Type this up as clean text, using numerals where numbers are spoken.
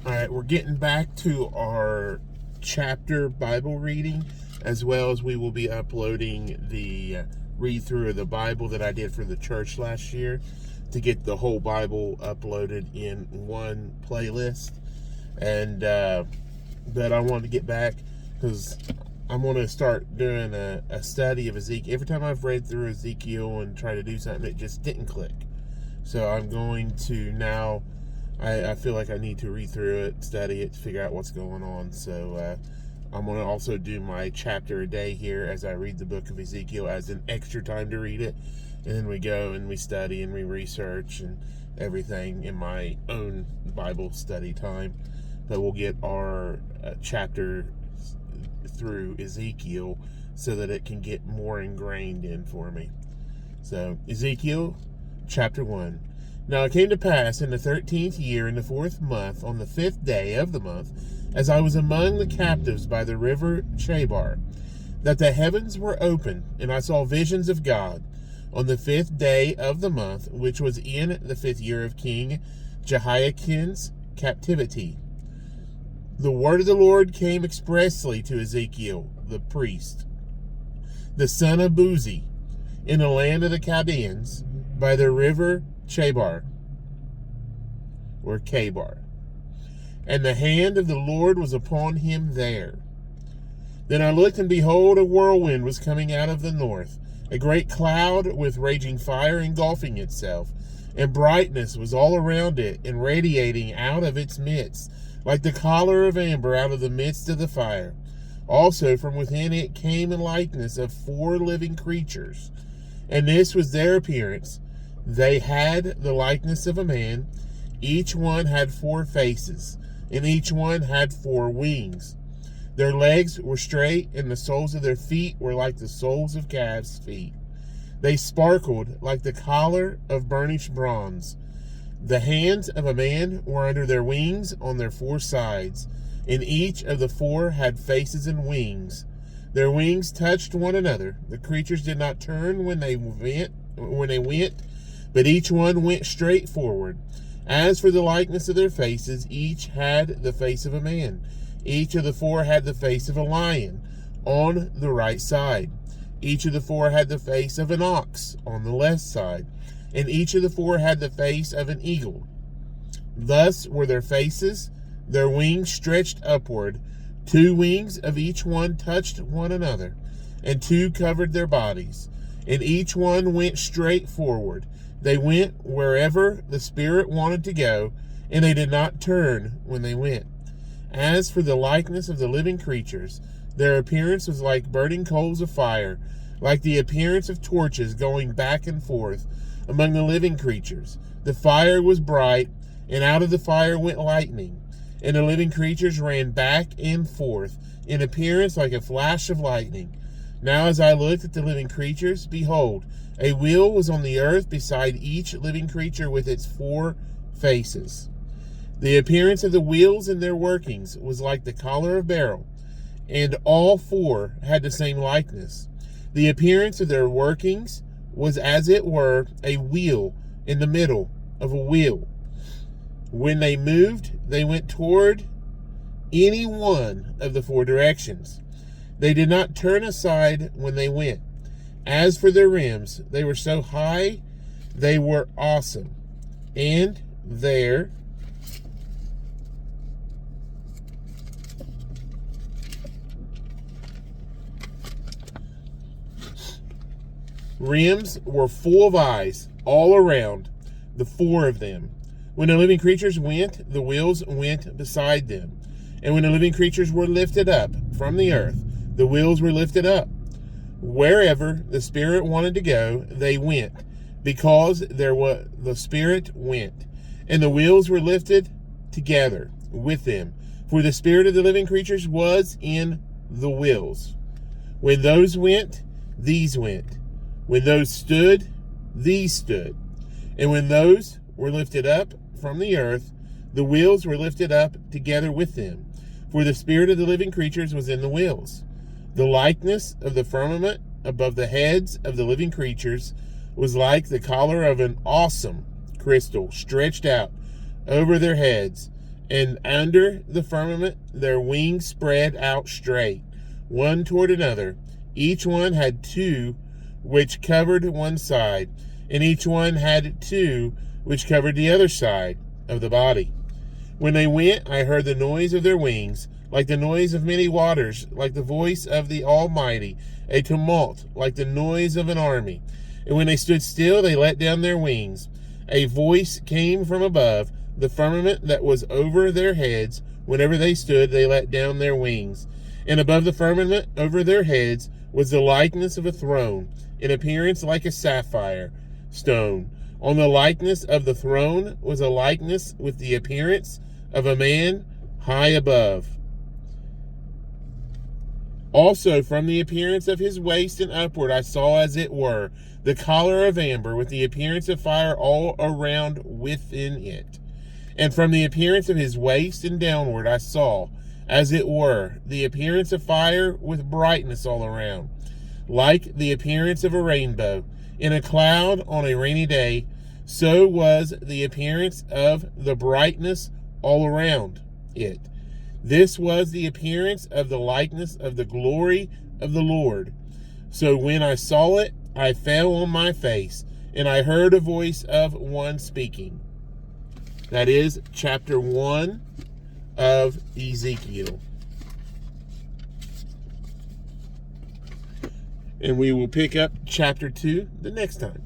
All right, we're getting back to our chapter Bible reading, as well as we will be uploading the read through of the Bible that I did for the church last year to get the whole Bible uploaded in one playlist. And but I wanted to get back because I'm going to start doing a study of Ezekiel. Every time I've read through Ezekiel and tried to do something, it just didn't click. So I'm going to now. I feel like I need to read through it, study it, to figure out what's going on. So I'm going to also do my chapter a day here as I read the book of Ezekiel as an extra time to read it. And then we go and we study and we research and everything in my own Bible study time. But we'll get our chapter through Ezekiel so that it can get more ingrained in for me. So Ezekiel chapter 1. Now it came to pass in the 13th year, in the 4th month, on the 5th day of the month, as I was among the captives by the river Chebar, that the heavens were opened, and I saw visions of God on the 5th day of the month, which was in the 5th year of King Jehoiakim's captivity. The word of the Lord came expressly to Ezekiel, the priest, the son of Buzi, in the land of the Chaldeans, by the river Chebar, or Chebar. And the hand of the Lord was upon him there. Then I looked, and behold, a whirlwind was coming out of the north, a great cloud with raging fire engulfing itself, and brightness was all around it, and radiating out of its midst, like the collar of amber out of the midst of the fire. Also from within it came a likeness of 4 living creatures, and this was their appearance. They had the likeness of a man. Each one had 4 faces, and each one had 4 wings. Their legs were straight, and the soles of their feet were like the soles of calves' feet. They sparkled like the collar of burnished bronze. The hands of a man were under their wings on their 4 sides, and each of the 4 had faces and wings. Their wings touched one another. The creatures did not turn when they went, but each one went straight forward. As for the likeness of their faces, each had the face of a man. Each of the 4 had the face of a lion on the right side. Each of the 4 had the face of an ox on the left side. And each of the 4 had the face of an eagle. Thus were their faces, their wings stretched upward. 2 wings of each one touched one another, and 2 covered their bodies. And each one went straight forward. They went wherever the Spirit wanted to go, and they did not turn when they went. As for the likeness of the living creatures, their appearance was like burning coals of fire, like the appearance of torches going back and forth among the living creatures. The fire was bright, and out of the fire went lightning, and the living creatures ran back and forth, in appearance like a flash of lightning. Now as I looked at the living creatures, behold, a wheel was on the earth beside each living creature with its 4 faces. The appearance of the wheels and their workings was like the collar of beryl, and all 4 had the same likeness. The appearance of their workings was as it were a wheel in the middle of a wheel. When they moved, they went toward any one of the 4 directions. They did not turn aside when they went. As for their rims, they were so high, they were awesome. And their rims were full of eyes all around, the 4 of them. When the living creatures went, the wheels went beside them. And when the living creatures were lifted up from the earth, the wheels were lifted up. Wherever the Spirit wanted to go, they went, because the Spirit went. And the wheels were lifted together with them, for the spirit of the living creatures was in the wheels. When those went, these went. When those stood, these stood. And when those were lifted up from the earth, the wheels were lifted up together with them, for the spirit of the living creatures was in the wheels. The likeness of the firmament above the heads of the living creatures was like the collar of an awesome crystal stretched out over their heads, And under the firmament their wings spread out straight, one toward another. Each one had two which covered one side, and each one had two which covered the other side of the body. When they went, I heard the noise of their wings, like the noise of many waters, like the voice of the Almighty, a tumult, like the noise of an army. And when they stood still, they let down their wings. A voice came from above the firmament that was over their heads. Whenever they stood, they let down their wings. And above the firmament over their heads was the likeness of a throne, in appearance like a sapphire stone. On the likeness of the throne was a likeness with the appearance of a man high above. Also from the appearance of his waist and upward I saw as it were the collar of amber, with the appearance of fire all around within it. And from the appearance of his waist and downward I saw, as it were, the appearance of fire with brightness all around, like the appearance of a rainbow in a cloud on a rainy day. So was the appearance of the brightness all around it. This was the appearance of the likeness of the glory of the Lord. So when I saw it, I fell on my face, and I heard a voice of one speaking. That is chapter 1 of Ezekiel. And we will pick up chapter 2 the next time.